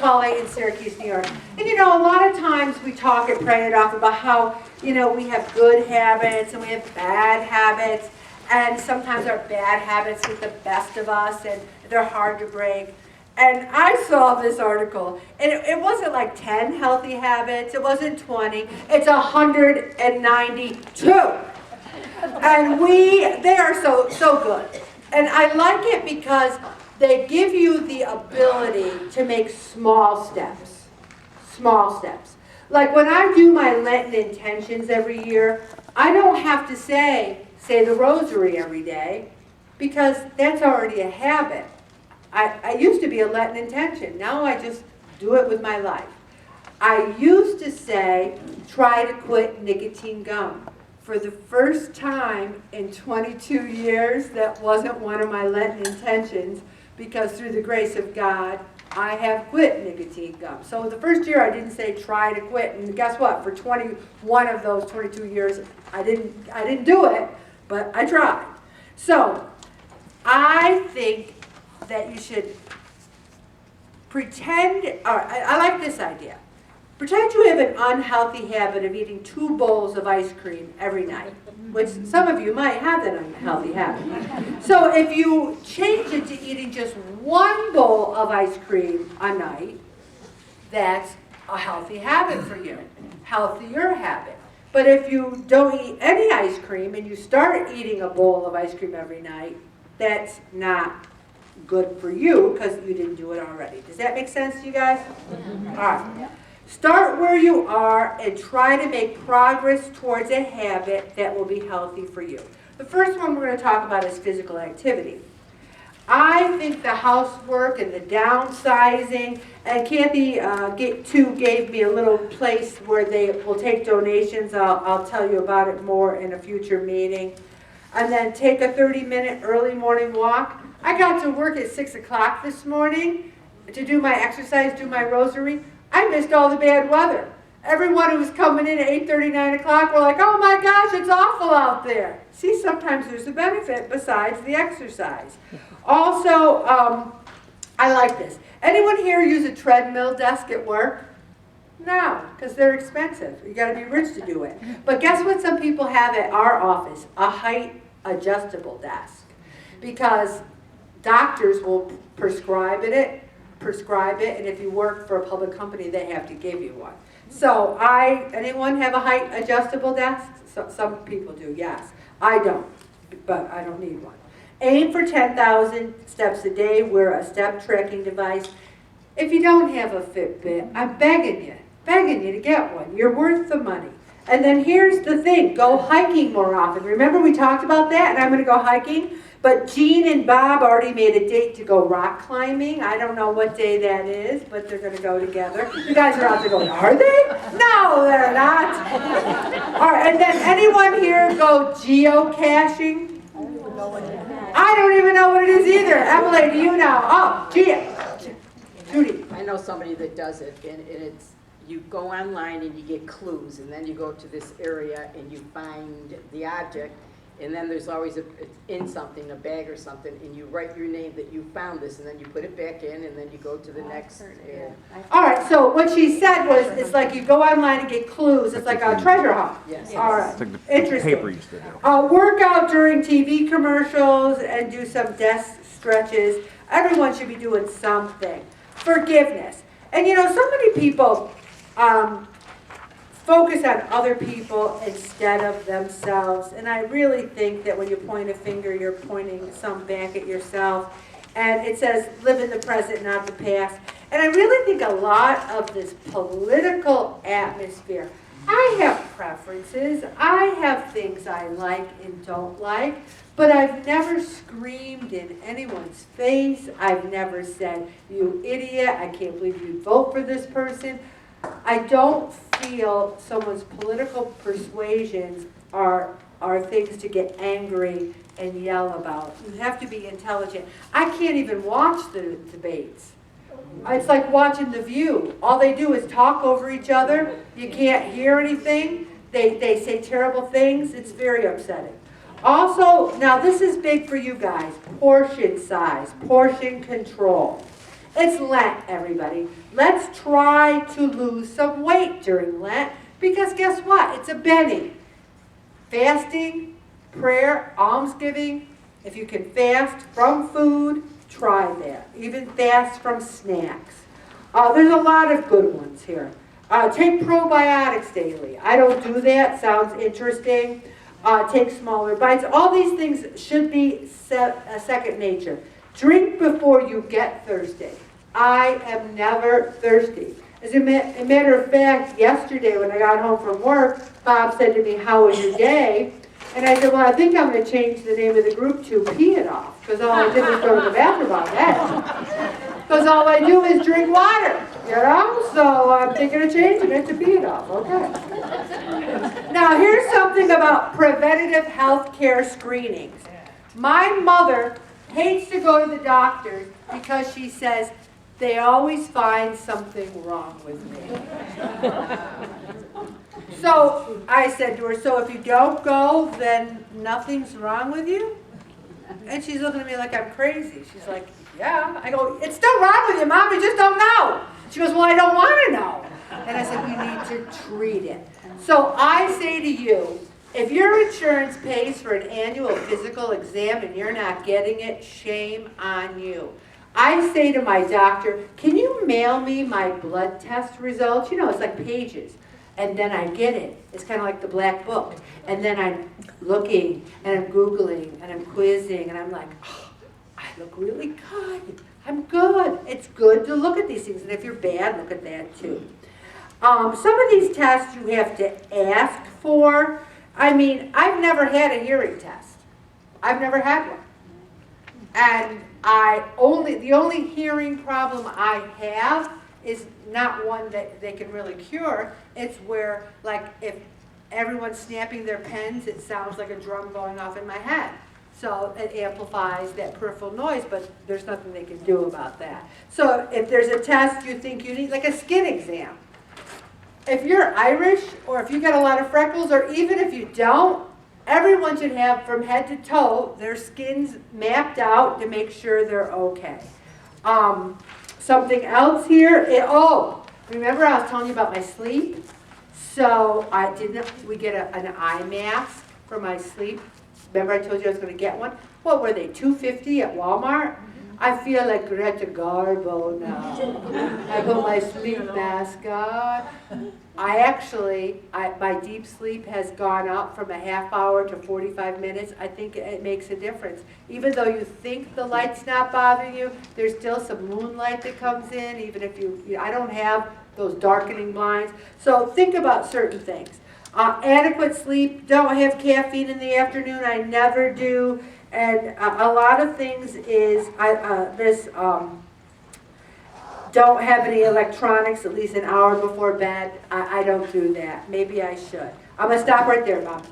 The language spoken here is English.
McCauley in Syracuse, New York. And you know, a lot of times we talk at Pray It Off about how, you know, we have good habits and we have bad habits. And sometimes our bad habits get the best of us and they're hard to break. And I saw this article, and it wasn't like 10 healthy habits, it wasn't 20, it's 192. And they are so good. And I like it because they give you the ability to make small steps. Small steps. Like when I do my Lenten intentions every year, I don't have to say the rosary every day, because that's already a habit. I used to be a Lenten intention. Now I just do it with my life. I used to say, try to quit nicotine gum. For the first time in 22 years, that wasn't one of my Lenten intentions, because through the grace of God, I have quit nicotine gum. So the first year I didn't say try to quit, and guess what? For 21 of those 22 years, I didn't do it, but I tried. So I think that you should pretend, I like this idea. Pretend you have an unhealthy habit of eating 2 bowls of ice cream every night, which some of you might have that unhealthy habit. So if you change it to eating just 1 bowl of ice cream a night, that's a healthy habit for you, healthier habit. But if you don't eat any ice cream and you start eating a bowl of ice cream every night, that's not good for you because you didn't do it already. Does that make sense to you guys? All right. Start where you are and try to make progress towards a habit that will be healthy for you. The first one we're going to talk about is physical activity. I think the housework and the downsizing, and Kathy gave me a little place where they will take donations. I'll tell you about it more in a future meeting. And then take a 30-minute early morning walk. I got to work at 6 o'clock this morning to do my exercise, do my rosary. I missed all the bad weather. Everyone who was coming in at 8:30, 9 o'clock were like, oh my gosh, it's awful out there. See, sometimes there's a benefit besides the exercise. Also, I like this. Anyone here use a treadmill desk at work? No, because they're expensive. You got to be rich to do it. But guess what some people have at our office? A height adjustable desk. Because doctors will prescribe it, and if you work for a public company, they have to give you one. So anyone have a height adjustable desk? Some people do, yes. I don't, but I don't need one. Aim for 10,000 steps a day. Wear a step tracking device. If you don't have a Fitbit, I'm begging you to get one. You're worth the money. And then here's the thing, go hiking more often. Remember we talked about that, and I'm going to go hiking? But Jean and Bob already made a date to go rock climbing. I don't know what day that is, but they're going to go together. You guys are out there going, are they? No, they're not. All right, and then anyone here go geocaching? I don't even know what it is either. Emily, do you know? Oh, Judy. I know somebody that does it, and it's, you go online and you get clues, and then you go to this area and you find the object, and then there's always in something, a bag or something, and you write your name that you found this, and then you put it back in, and then you go to the next. All right, so what she said was, it's like you go online and get clues. It's like a treasure hunt. Yes. All right, It's like the interesting. paper used to do. Work out during TV commercials and do some desk stretches. Everyone should be doing something. Forgiveness. And you know, so many people focus on other people instead of themselves. And I really think that when you point a finger, you're pointing some back at yourself. And it says, live in the present, not the past. And I really think a lot of this political atmosphere, I have preferences. I have things I like and don't like. But I've never screamed in anyone's face. I've never said, you idiot, I can't believe you vote for this person. I don't feel someone's political persuasions are things to get angry and yell about. You have to be intelligent. I can't even watch the debates. It's like watching The View. All they do is talk over each other. You can't hear anything. They say terrible things. It's very upsetting. Also, now this is big for you guys, portion size, portion control. It's Lent, everybody. Let's try to lose some weight during Lent, because guess what? It's a Benny. Fasting, prayer, almsgiving. If you can fast from food, try that. Even fast from snacks. There's a lot of good ones here. Take probiotics daily. I don't do that. Sounds interesting. Take smaller bites. All these things should be second nature. Drink before you get thirsty. I am never thirsty. As a matter of fact, yesterday when I got home from work, Bob said to me, "How was your day?" And I said, "Well, I think I'm going to change the name of the group to Pee It Off, because all I did was go to the bathroom all day. Because all I do is drink water, you know? So I'm thinking of changing it to Pee It Off, okay. Now, here's something about preventative health care screenings. My mother hates to go to the doctors because she says, they always find something wrong with me. So I said to her, so if you don't go, then nothing's wrong with you? And she's looking at me like I'm crazy. She's like, yeah. I go, it's still wrong with you, Mom, you just don't know. She goes, well, I don't want to know. And I said, we need to treat it. So I say to you, if your insurance pays for an annual physical exam and you're not getting it, shame on you. I say to my doctor, can you mail me my blood test results? You know, it's like pages. And then I get it. It's kind of like the black book. And then I'm looking, and I'm Googling, and I'm quizzing, and I'm like, oh, I look really good. I'm good. It's good to look at these things. And if you're bad, look at that too. Some of these tests you have to ask for. I mean, I've never had a hearing test. I've never had one. And the only hearing problem I have is not one that they can really cure. It's where, like, if everyone's snapping their pens, it sounds like a drum going off in my head. So it amplifies that peripheral noise, but there's nothing they can do about that. So if there's a test you think you need, like a skin exam, if you're Irish, or if you get a lot of freckles, or even if you don't, everyone should have, from head to toe, their skins mapped out to make sure they're okay. Something else here, remember I was telling you about my sleep? So we get an eye mask for my sleep. Remember I told you I was going to get one? What were they, $2.50 at Walmart? I feel like Greta Garbo now. I put my sleep mask on. My deep sleep has gone up from a half hour to 45 minutes. I think it makes a difference. Even though you think the light's not bothering you, there's still some moonlight that comes in, even if I don't have those darkening blinds. So think about certain things. Adequate sleep, don't have caffeine in the afternoon, I never do. And a lot of things is don't have any electronics at least an hour before bed. I don't do that. Maybe I should. I'm going to stop right there, Mom.